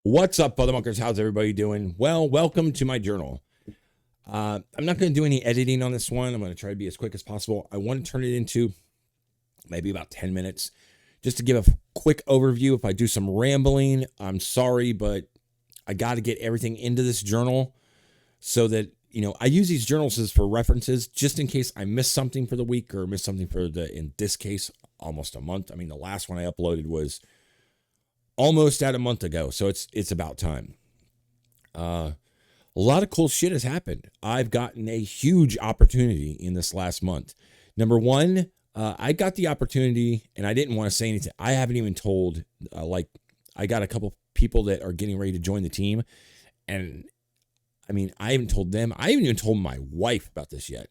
What's up, Buckers? How's everybody doing? Well, welcome to my journal. I'm not going to do any editing on this one. I'm going to try to be as quick as possible. I want to turn it into maybe about 10 minutes just to give a quick overview. If I do some rambling, I'm sorry, but I got to get everything into this journal so that, I use these journals as for references just in case I miss something for the week or miss something for in this case, almost a month. I mean, the last one I uploaded was almost at a month ago, so it's about time. A lot of cool shit has happened. I've gotten a huge opportunity in this last month. Number one, I got the opportunity, and I didn't want to say anything. I haven't even told, I got a couple people that are getting ready to join the team, and I mean, I haven't told them. I haven't even told my wife about this yet.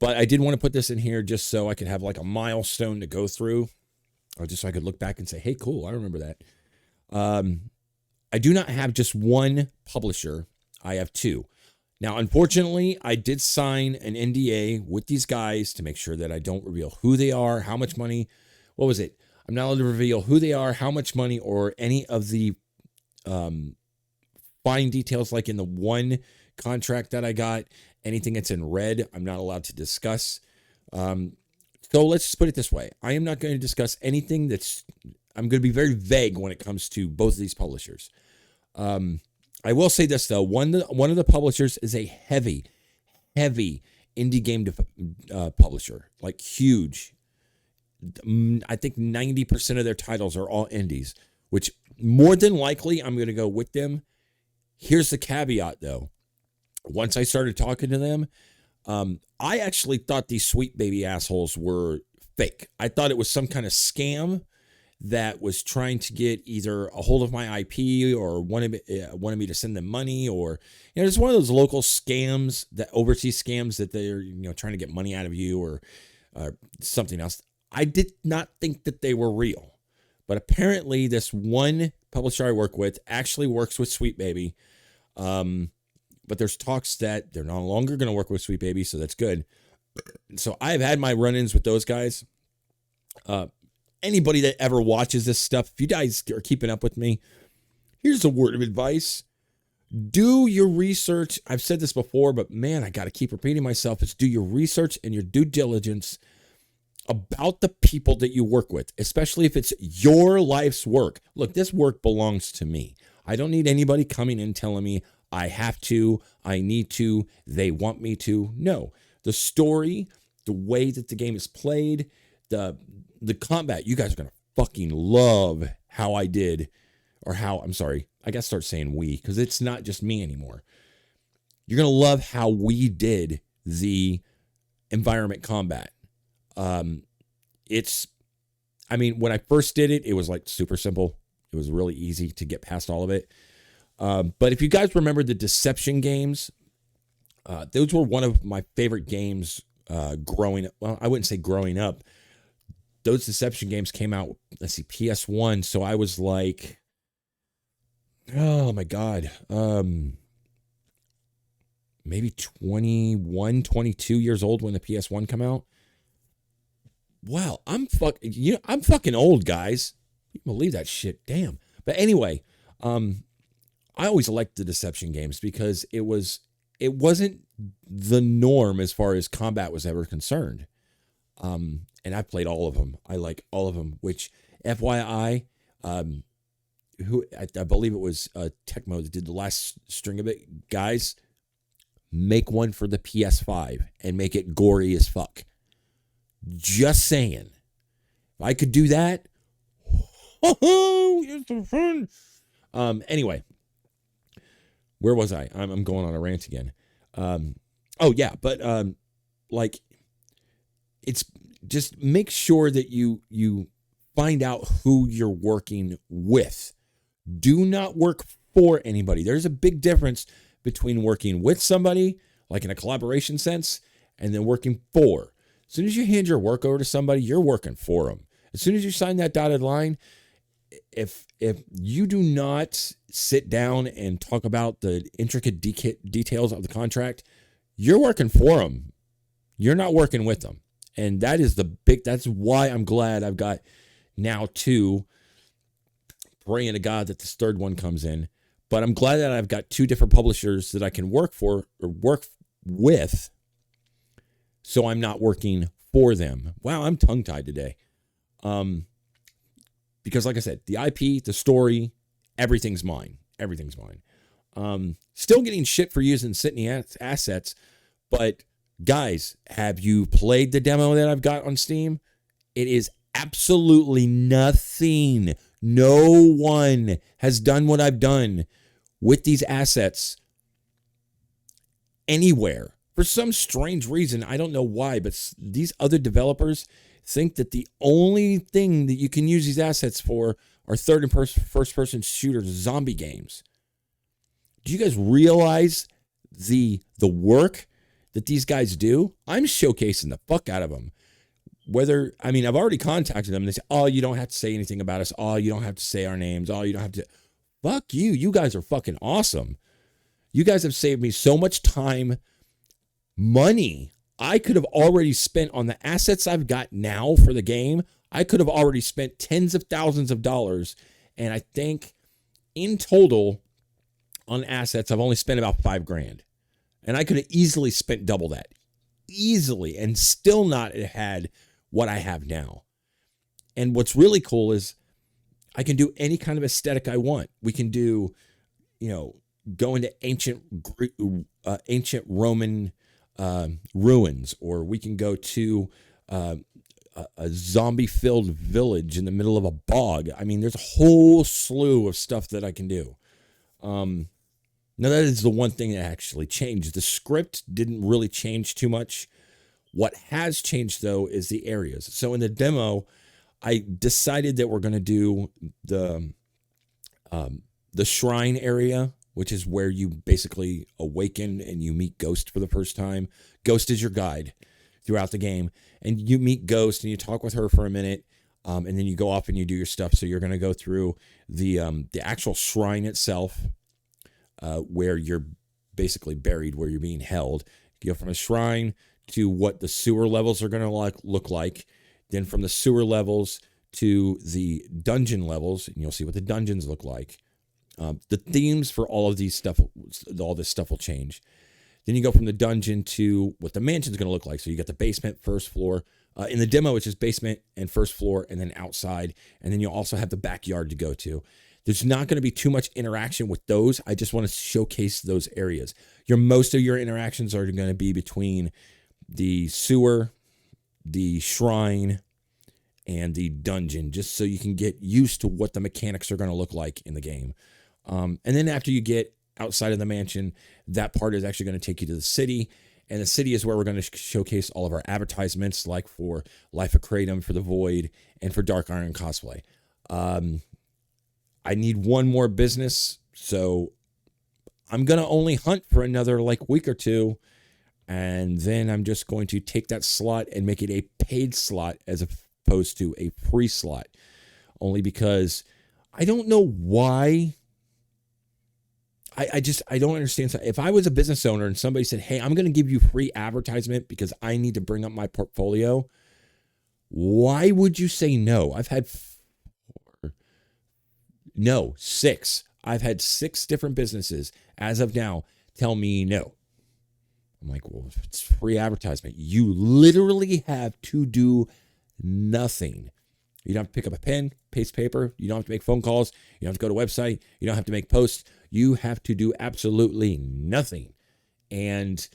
But I did want to put this in here just so I could have like a milestone to go through, or just so I could look back and say, hey, cool, I remember that. I do not have just one publisher. I have two. Now, unfortunately, I did sign an NDA with these guys to make sure that I don't reveal who they are, how much money. What was it? I'm not allowed to reveal who they are, how much money, or any of the fine details like in the one contract that I got. Anything that's in red, I'm not allowed to discuss. So let's just put it this way. I am not going to discuss anything I'm going to be very vague when it comes to both of these publishers. I will say this, though. One of the publishers is a heavy indie game publisher, like huge. I think 90% of their titles are all indies, which more than likely I'm going to go with them. Here's the caveat, though. Once I started talking to them, I actually thought these Sweet Baby assholes were fake. I thought it was some kind of scam that was trying to get either a hold of my IP or wanted me to send them money, or it's one of those local scams, that overseas scams that they're trying to get money out of you or something else. I did not think that they were real, but apparently this one publisher I work with actually works with Sweet Baby. But there's talks that they're no longer going to work with Sweet Baby, so that's good. So I've had my run-ins with those guys. Anybody that ever watches this stuff, if you guys are keeping up with me, here's a word of advice. Do your research. I've said this before, but man, I got to keep repeating myself. It's do your research and your due diligence about the people that you work with, especially if it's your life's work. Look, this work belongs to me. I don't need anybody coming in telling me I have to, I need to, they want me to. No, the story, the way that the game is played, the combat, you guys are going to fucking love how I did, or how, I'm sorry, I got to start saying we, because it's not just me anymore. You're going to love how we did the environment combat. When I first did it, it was like super simple. It was really easy to get past all of it. But if you guys remember the Deception games, those were one of my favorite games growing up. Well, I wouldn't say growing up. Those Deception games came out, let's see, PS1. So I was like, oh my God, maybe 21, 22 years old when the PS1 came out. Wow, I'm fucking old, guys. You can believe that shit. Damn. But anyway, I always liked the Deception games because it wasn't the norm as far as combat was ever concerned. And I played all of them. I like all of them, which FYI, I believe it was Tecmo that did the last string of it. Guys, make one for the PS5 and make it gory as fuck. Just saying. If I could do that, it's so fun. Anyway, where was I? I'm going on a rant again. It's just make sure that you find out who you're working with. Do not work for anybody. There's a big difference between working with somebody, like in a collaboration sense, and then working for. As soon as you hand your work over to somebody, you're working for them. As soon as you sign that dotted line, if you do not sit down and talk about the intricate details of the contract, you're working for them. You're not working with them. And that's why I'm glad I've got now two praying to God that this third one comes in. But I'm glad that I've got 2 different publishers that I can work for or work with, so I'm not working for them. Wow, I'm tongue-tied today. Because like I said, the IP, the story, everything's mine. Everything's mine. Still getting shit for using Sydney assets, but guys, have you played the demo that I've got on Steam? It is absolutely nothing. No one has done what I've done with these assets anywhere. For some strange reason, I don't know why, but these other developers think that the only thing that you can use these assets for are third and first person shooters, zombie games. Do you guys realize the work that these guys do? I'm showcasing the fuck out of them. I've already contacted them. They say, oh, you don't have to say anything about us. Oh, you don't have to say our names. Oh, you don't have to. Fuck you. You guys are fucking awesome. You guys have saved me so much time, money. I could have already spent on the assets I've got now for the game. I could have already spent tens of thousands of dollars. And I think in total on assets, I've only spent about $5,000. And I could have easily spent double that. Easily. And still not had what I have now. And what's really cool is I can do any kind of aesthetic I want. We can do, go into ancient Roman ruins, or we can go to a zombie-filled village in the middle of a bog. I mean, there's a whole slew of stuff that I can do. Now, that is the one thing that actually changed. The script didn't really change too much. What has changed, though, is the areas. So in the demo, I decided that we're going to do the shrine area, which is where you basically awaken and you meet Ghost for the first time. Ghost is your guide throughout the game. And you meet Ghost and you talk with her for a minute. And then you go off and you do your stuff. So you're going to go through the actual shrine itself, where you're basically buried, where you're being held. You go from a shrine to what the sewer levels are going to look like. Then from the sewer levels to the dungeon levels, and you'll see what the dungeons look like. The themes for all this stuff will change. Then you go from the dungeon to what the mansion's going to look like. So you got the basement, first floor. In the demo, it's just basement and first floor, and then outside. And then you'll also have the backyard to go to. There's not going to be too much interaction with those. I just want to showcase those areas. Most of your interactions are going to be between the sewer, the shrine, and the dungeon, just so you can get used to what the mechanics are going to look like in the game. And then after you get outside of the mansion, that part is actually going to take you to the city. And the city is where we're going to showcase all of our advertisements, like for Life of Kratom, for The Void, and for Dark Iron Cosplay. I need one more business, so I'm going to only hunt for another week or two. And then I'm just going to take that slot and make it a paid slot as opposed to a free slot. Only because I don't know why. I don't understand. If I was a business owner and somebody said, hey, I'm going to give you free advertisement because I need to bring up my portfolio, why would you say no? I've had 6. I've had 6 different businesses as of now tell me no. I'm like, well, if it's free advertisement, you literally have to do nothing. You don't have to pick up a pen, paste paper. You don't have to make phone calls. You don't have to go to a website. You don't have to make posts. You have to do absolutely nothing. And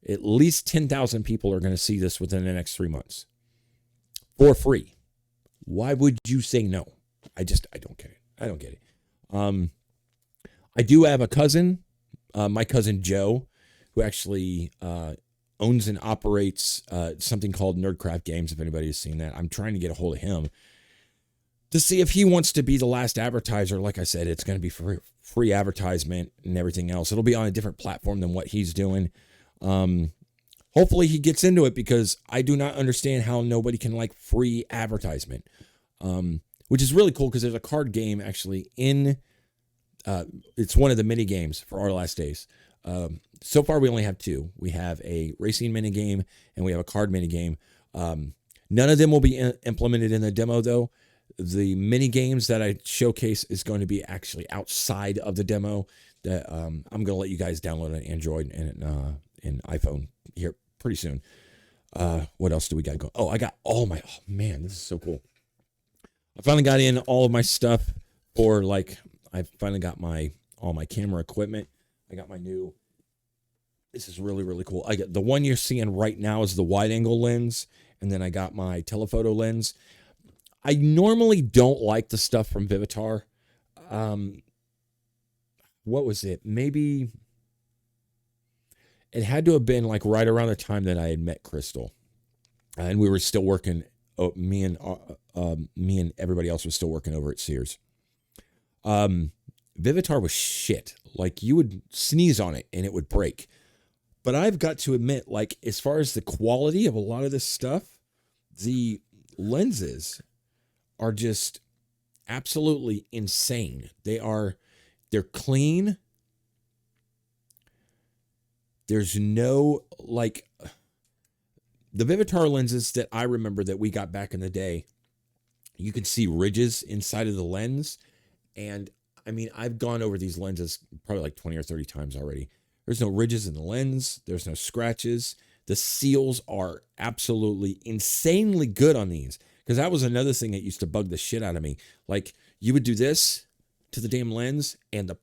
at least 10,000 people are going to see this within the next 3 months for free. Why would you say no? I don't get it. I don't get it. I do have a cousin, my cousin Joe, who actually owns and operates something called Nerdcraft Games, if anybody has seen that. I'm trying to get a hold of him to see if he wants to be the last advertiser. Like I said, it's going to be free advertisement and everything else. It'll be on a different platform than what he's doing. Hopefully he gets into it, because I do not understand how nobody can like free advertisement, which is really cool, because there's a card game actually in, it's one of the mini games for Our Last Days. So far we only have 2. We have a racing mini game and we have a card mini game. None of them will be implemented in the demo though. the mini games that I showcase is going to be actually outside of the demo. That I'm going to let you guys download on Android and iPhone here pretty soon. What else do we got going? Oh, I got all my. Oh man, this is so cool. I finally got in all of my stuff for I finally got all my camera equipment. I got my new. This is really, really cool. I got the one you're seeing right now is the wide angle lens, and then I got my telephoto lens. I normally don't like the stuff from Vivitar. What was it? Maybe it had to have been like right around the time that I had met Crystal, and we were still working. Me and everybody else was still working over at Sears. Vivitar was shit. Like, you would sneeze on it and it would break. But I've got to admit, like, as far as the quality of a lot of this stuff, the lenses are just absolutely insane. They're clean. There's no, like, the Vivitar lenses that I remember that we got back in the day, you could see ridges inside of the lens. And I mean, I've gone over these lenses probably like 20 or 30 times already. There's no ridges in the lens. There's no scratches. The seals are absolutely insanely good on these. Because that was another thing that used to bug the shit out of me. Like, you would do this to the damn lens and the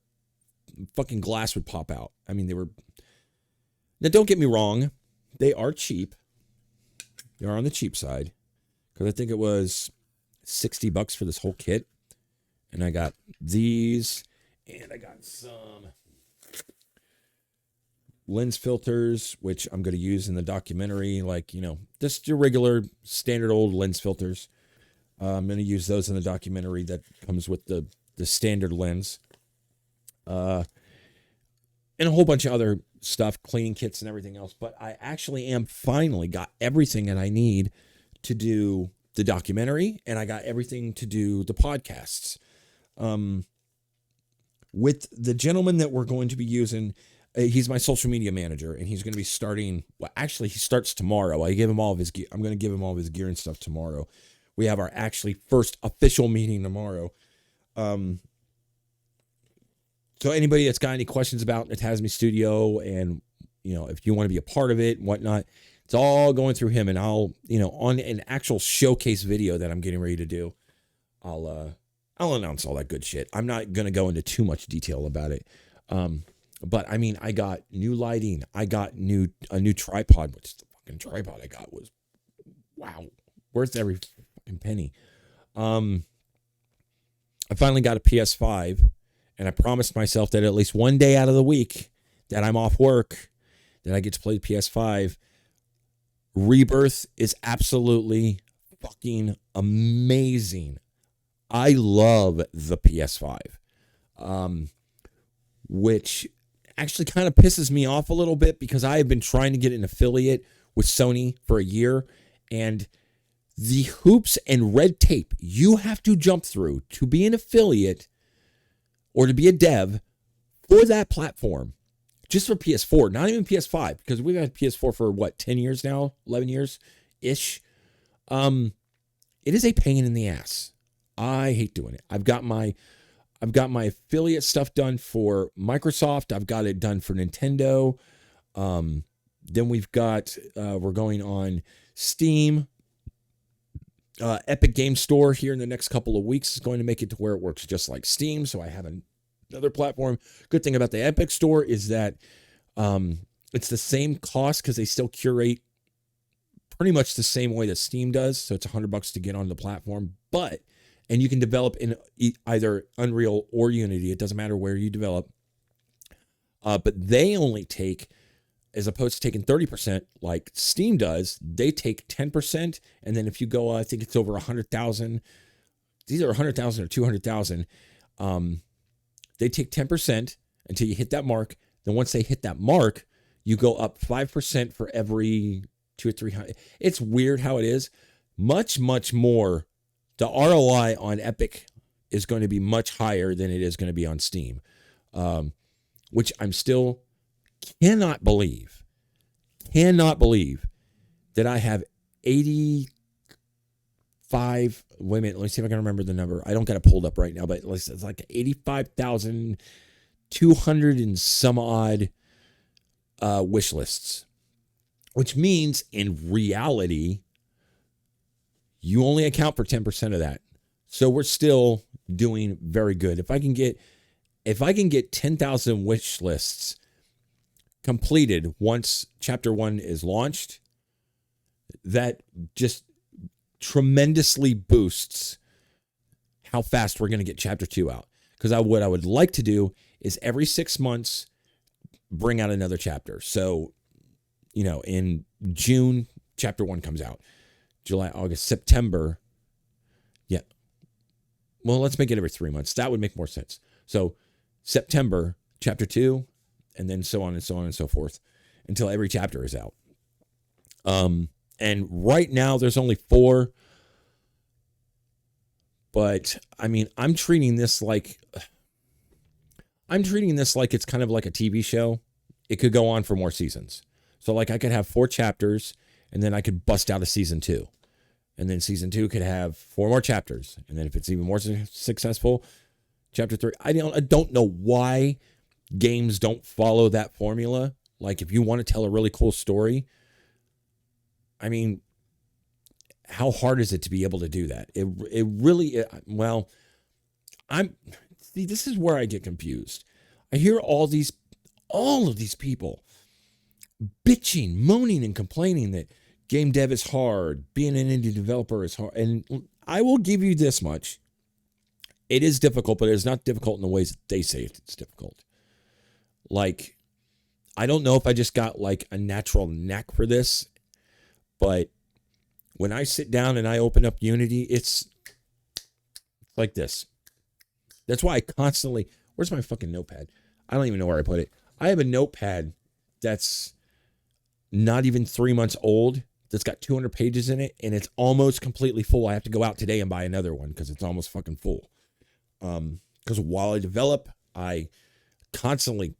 fucking glass would pop out. I mean, they were... Now, don't get me wrong. They are cheap. They are on the cheap side. Because I think it was $60 for this whole kit. And I got these. And I got some lens filters, which I'm going to use in the documentary. Like, you know, just your regular standard old lens filters. I'm going to use those in the documentary that comes with the standard lens. And a whole bunch of other stuff, cleaning kits and everything else. But I actually am finally got everything that I need to do the documentary. And I got everything to do the podcasts. With the gentleman that we're going to be using, he's my social media manager, and he's going to be starting. Well, actually, he starts tomorrow. I'm going to give him all of his gear and stuff tomorrow. We have our actually first official meeting tomorrow. So anybody that's got any questions about Natasmi Studio, and you know, if you want to be a part of it and whatnot, it's all going through him. And I'll, you know, on an actual showcase video that I'm getting ready to do, I'll announce all that good shit. I'm not going to go into too much detail about it. But I mean, I got new lighting. I got a new tripod, which the fucking tripod I got was, wow, worth every fucking penny. I finally got a PS5, and I promised myself that at least one day out of the week that I'm off work, that I get to play the PS5. Rebirth is absolutely fucking amazing. I love the PS5, which actually kind of pisses me off a little bit because I have been trying to get an affiliate with Sony for a year, and the hoops and red tape you have to jump through to be an affiliate or to be a dev for that platform, just for PS4, not even PS5, because we've had PS4 for what, 10 years now, 11 years ish. It is a pain in the ass. I hate doing it. I've got my affiliate stuff done for Microsoft. I've got it done for Nintendo. Then we've got, we're going on Steam. Epic Game Store here in the next couple of weeks is going to make it to where it works just like Steam. So I have another platform. Good thing about the Epic Store is that it's the same cost because they still curate pretty much the same way that Steam does. So it's $100 to get on the platform, and you can develop in either Unreal or Unity. It doesn't matter where you develop. But they only take, as opposed to taking 30% like Steam does, they take 10%. And then if you go, I think it's over 100,000, it's either 100,000 or 200,000. They take 10% until you hit that mark. Then once they hit that mark, you go up 5% for every 200 or 300. It's weird how it is. Much, much more. The ROI on Epic is going to be much higher than it is going to be on Steam, which I'm still cannot believe that I have 80 Wait a minute. Let me see if I can remember the number. I don't got it pulled up right now, but it's like 85,200 and some odd wish lists, which means in reality, you only account for 10% of that. So we're still doing very good. If I can get 10,000 wish lists completed once chapter 1 is launched, that just tremendously boosts how fast we're going to get chapter 2 out. Because what I would like to do is every 6 months bring out another chapter. So, in June, chapter 1 comes out. July, August, September. Yeah. Well, let's make it every 3 months. That would make more sense. So September, chapter 2, and then so on and so on and so forth until every chapter is out. And right now there's only 4. But I mean, I'm treating this like it's kind of like a TV show. It could go on for more seasons. So like I could have 4 chapters and then I could bust out a season 2. And then season 2 could have 4 more chapters. And then if it's even more successful, chapter 3. I don't know why games don't follow that formula. Like if you want to tell a really cool story, I mean, how hard is it to be able to do that? It really, well, this is where I get confused. I hear all of these people bitching, moaning, and complaining that game dev is hard. Being an indie developer is hard. And I will give you this much. It is difficult, but it's not difficult in the ways that they say it's difficult. Like, I don't know if I just got like a natural knack for this, but when I sit down and I open up Unity, it's like this. That's why I constantly, where's my fucking notepad? I don't even know where I put it. I have a notepad that's not even 3 months old, that's got 200 pages in it, and it's almost completely full. I have to go out today and buy another one because it's almost fucking full. Because while I develop, I constantly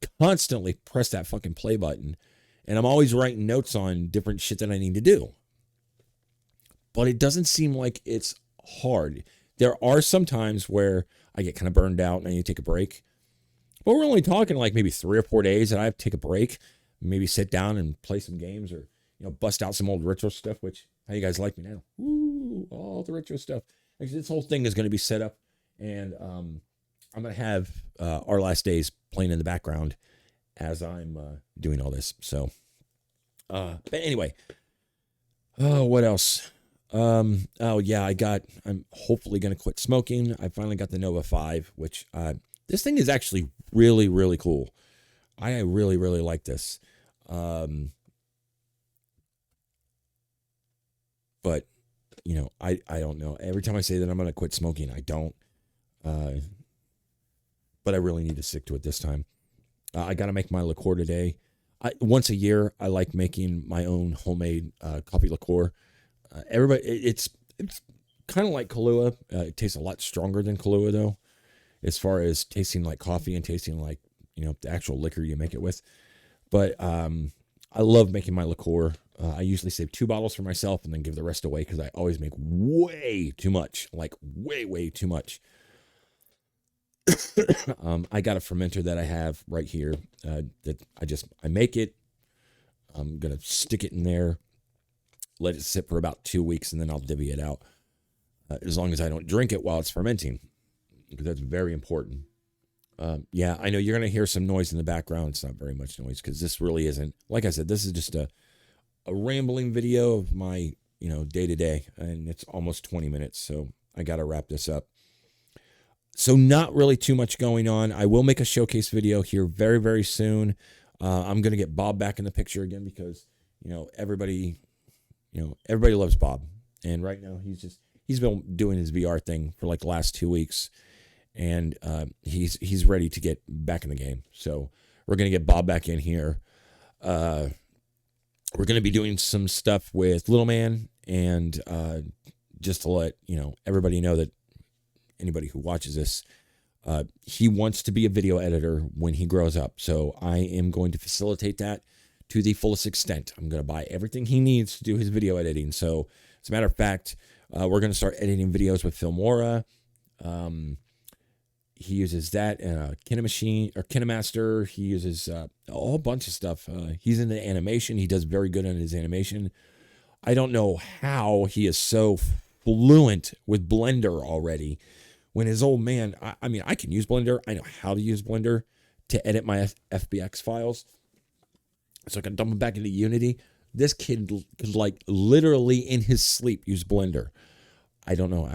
press that fucking play button, and I'm always writing notes on different shit that I need to do. But it doesn't seem like it's hard. There are some times where I get kind of burned out and I need to take a break. But we're only talking like maybe 3 or 4 days that I have to take a break, maybe sit down and play some games or, bust out some old retro stuff, which, how you guys like me now? Ooh, all the retro stuff. Actually, this whole thing is going to be set up, and I'm going to have Our Last Days playing in the background as I'm doing all this. So, but anyway, what else? I'm hopefully going to quit smoking. I finally got the Nova 5, which this thing is actually really, really cool. I really, really like this. But, I don't know. Every time I say that I'm going to quit smoking, I don't. But I really need to stick to it this time. I got to make my liqueur today. Once a year, I like making my own homemade coffee liqueur. It's kind of like Kahlua. It tastes a lot stronger than Kahlua, though, as far as tasting like coffee and tasting like, the actual liquor you make it with. But I love making my liqueur. I usually save 2 bottles for myself and then give the rest away because I always make way too much, like way too much. I got a fermenter that I have right here that I make it. I'm going to stick it in there, let it sit for about 2 weeks, and then I'll divvy it out. As long as I don't drink it while it's fermenting, because that's very important. I know you're going to hear some noise in the background. It's not very much noise because this really isn't, like I said, this is just a rambling video of my, day to day, and it's almost 20 minutes. So I got to wrap this up. So not really too much going on. I will make a showcase video here very, very soon. I'm going to get Bob back in the picture again because, everybody loves Bob. And right now he's been doing his VR thing for like the last 2 weeks. And he's ready to get back in the game. So we're going to get Bob back in here. We're going to be doing some stuff with Little Man. And just to let, everybody know that anybody who watches this, he wants to be a video editor when he grows up. So I am going to facilitate that to the fullest extent. I'm going to buy everything he needs to do his video editing. So as a matter of fact, We're going to start editing videos with Filmora. He uses that Kinemachine or Kinemaster. He uses a whole bunch of stuff. He's into animation. He does very good on his animation. I don't know how he is so fluent with Blender already. When his old man, I mean, I can use Blender. I know how to use Blender to edit my FBX files, so I can dump them back into Unity. This kid could like literally in his sleep use Blender. I don't know.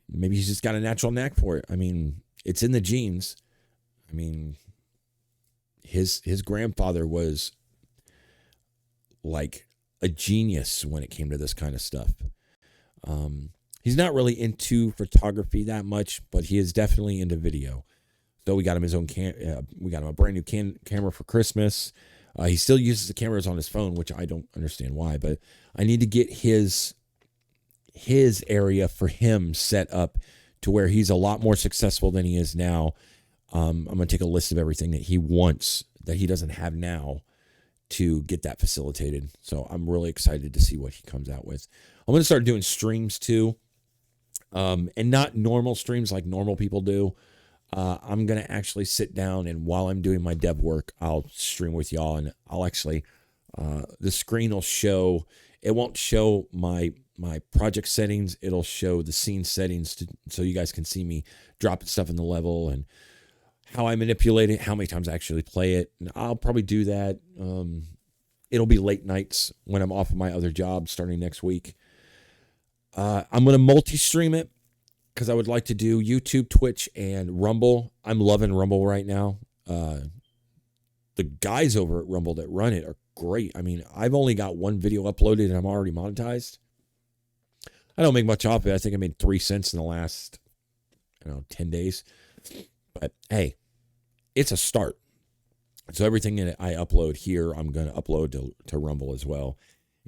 Maybe he's just got a natural knack for it. I mean, it's in the genes. I mean, his grandfather was like a genius when it came to this kind of stuff. He's not really into photography that much, but he is definitely into video. So we got him his own we got him a brand new camera for Christmas. He still uses the cameras on his phone, which I don't understand why, but I need to get his area for him set up to where he's a lot more successful than he is now. I'm going to take a list of everything that he wants that he doesn't have now to get that facilitated. So I'm really excited to see what he comes out with. I'm going to start doing streams too. And not normal streams like normal people do. I'm going to actually sit down, and while I'm doing my dev work, I'll stream with y'all, and I'll actually, the screen will show, it won't show my project settings. It'll show the scene settings so you guys can see me dropping stuff in the level and how I manipulate it, how many times I actually play it. And I'll probably do that. It'll be late nights when I'm off of my other job starting next week. I'm going to multi-stream it because I would like to do YouTube, Twitch, and Rumble. I'm loving Rumble right now. The guys over at Rumble that run it are great. I mean, I've only got one video uploaded and I'm already monetized. I don't make much off it. I think I made 3 cents in the last, 10 days. But hey, it's a start. So everything that I upload here, I'm going to upload to Rumble as well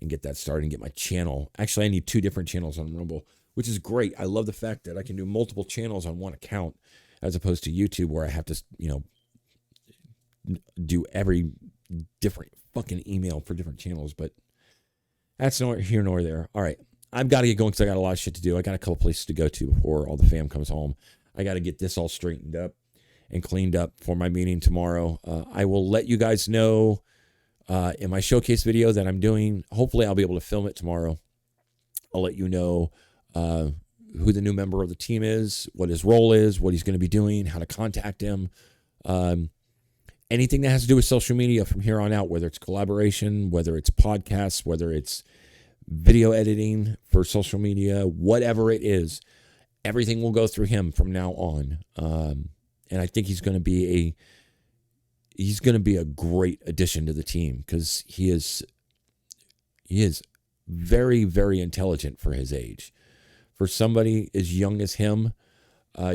and get that started and get my channel. Actually, I need 2 different channels on Rumble, which is great. I love the fact that I can do multiple channels on one account as opposed to YouTube where I have to, do every different fucking email for different channels. But that's nor here nor there. All right. I've got to get going because I got a lot of shit to do. I got a couple places to go to before all the fam comes home. I got to get this all straightened up and cleaned up for my meeting tomorrow. I will let you guys know in my showcase video that I'm doing. Hopefully I'll be able to film it tomorrow. I'll let you know who the new member of the team is, what his role is, what he's going to be doing, how to contact him. Anything that has to do with social media from here on out, whether it's collaboration, whether it's podcasts, whether it's video editing for social media, whatever it is, everything will go through him from now on. And I think he's going to be a great addition to the team because he is very, very intelligent for his age. For somebody as young as him,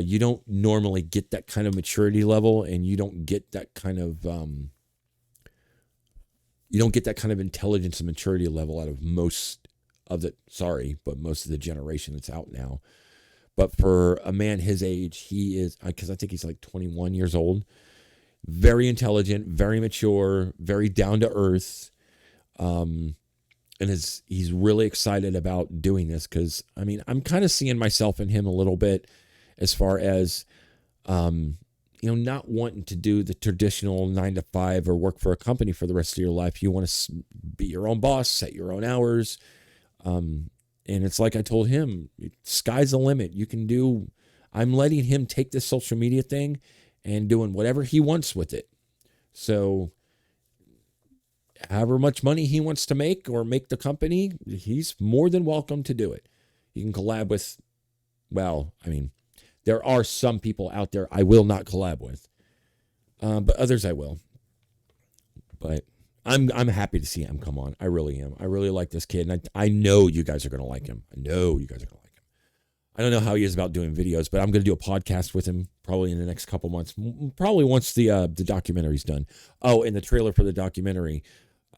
you don't normally get that kind of maturity level, and you don't get that kind of intelligence and maturity level out of most of the generation that's out now. But for a man his age, he is, because I think he's like 21 years old, very intelligent, very mature, very down to earth. And he's really excited about doing this because, I mean, I'm kind of seeing myself in him a little bit as far as, not wanting to do the traditional 9-to-5 or work for a company for the rest of your life. You want to be your own boss, set your own hours. And it's like I told him, sky's the limit. You can do, I'm letting him take this social media thing and doing whatever he wants with it. So however much money he wants to make or make the company, he's more than welcome to do it. He can collab with, there are some people out there I will not collab with, but others I will. But I'm happy to see him come on. I really am. I really like this kid, and I know you guys are going to like him. I don't know how he is about doing videos, but I'm going to do a podcast with him probably in the next couple months. Probably once the documentary's done. Oh, and the trailer for the documentary.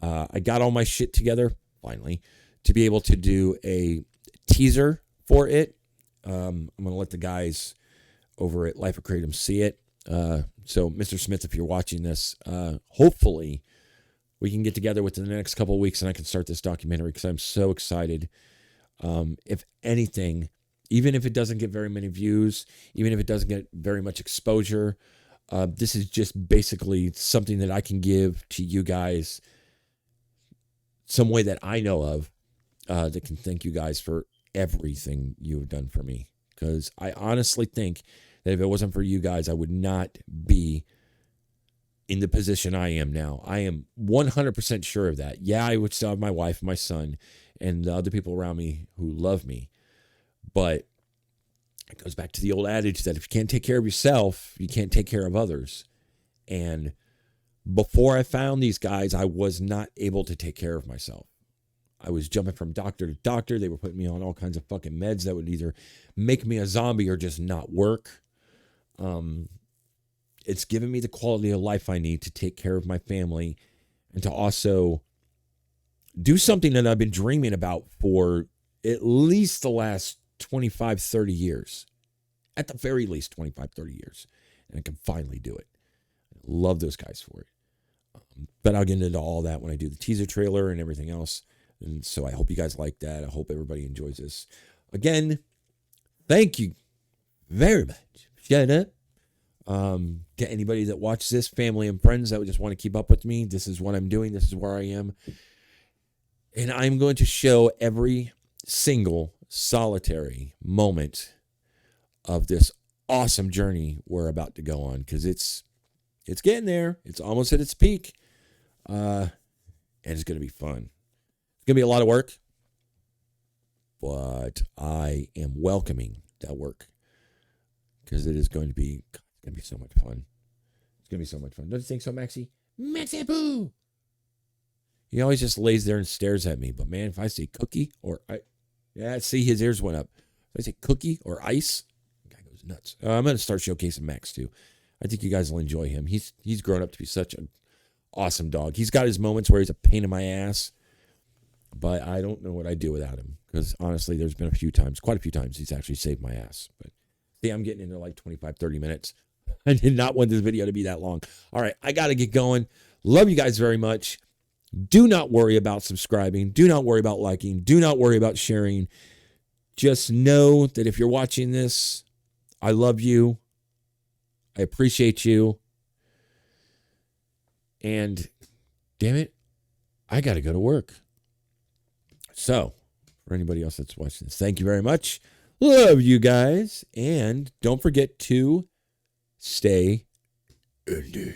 I got all my shit together finally to be able to do a teaser for it. I'm going to let the guys over at Life of Kratom see it. So, Mr. Smith, if you're watching this, hopefully we can get together within the next couple of weeks and I can start this documentary because I'm so excited. If anything, even if it doesn't get very many views, even if it doesn't get very much exposure, this is just basically something that I can give to you guys, some way that I know of, that can thank you guys for everything you have done for me. Because I honestly think that if it wasn't for you guys, I would not be in the position I am now. I am 100% sure of that. Yeah, I would still have my wife, my son, and the other people around me who love me. But it goes back to the old adage that if you can't take care of yourself, you can't take care of others. And before I found these guys, I was not able to take care of myself. I was jumping from doctor to doctor. They were putting me on all kinds of fucking meds that would either make me a zombie or just not work. It's given me the quality of life I need to take care of my family and to also do something that I've been dreaming about for at least the last 25, 30 years. At the very least 25, 30 years. And I can finally do it. I love those guys for it. But I'll get into all that when I do the teaser trailer and everything else. And so I hope you guys like that. I hope everybody enjoys this. Again, thank you very much. Shut up. To anybody that watches this, family and friends that would just want to keep up with me, this is what I'm doing. This is where I am. And I'm going to show every single solitary moment of this awesome journey we're about to go on, because it's getting there. It's almost at its peak. And it's going to be fun. It's going to be a lot of work, but I am welcoming that work because it is going to be so much fun. It's going to be so much fun. Don't you think so, Maxie? Maxie Boo! He always just lays there and stares at me. But man, if I say cookie or see, his ears went up. If I say cookie or ice, the guy goes nuts. I'm going to start showcasing Max too. I think you guys will enjoy him. He's grown up to be such an awesome dog. He's got his moments where he's a pain in my ass, but I don't know what I'd do without him. Because honestly, there's been quite a few times he's actually saved my ass. But see, I'm getting into like 25, 30 minutes. I did not want this video to be that long. All right, I got to get going. Love you guys very much. Do not worry about subscribing. Do not worry about liking. Do not worry about sharing. Just know that if you're watching this, I love you. I appreciate you. And damn it, I got to go to work. So, for anybody else that's watching this, thank you very much. Love you guys. And don't forget to stay indie.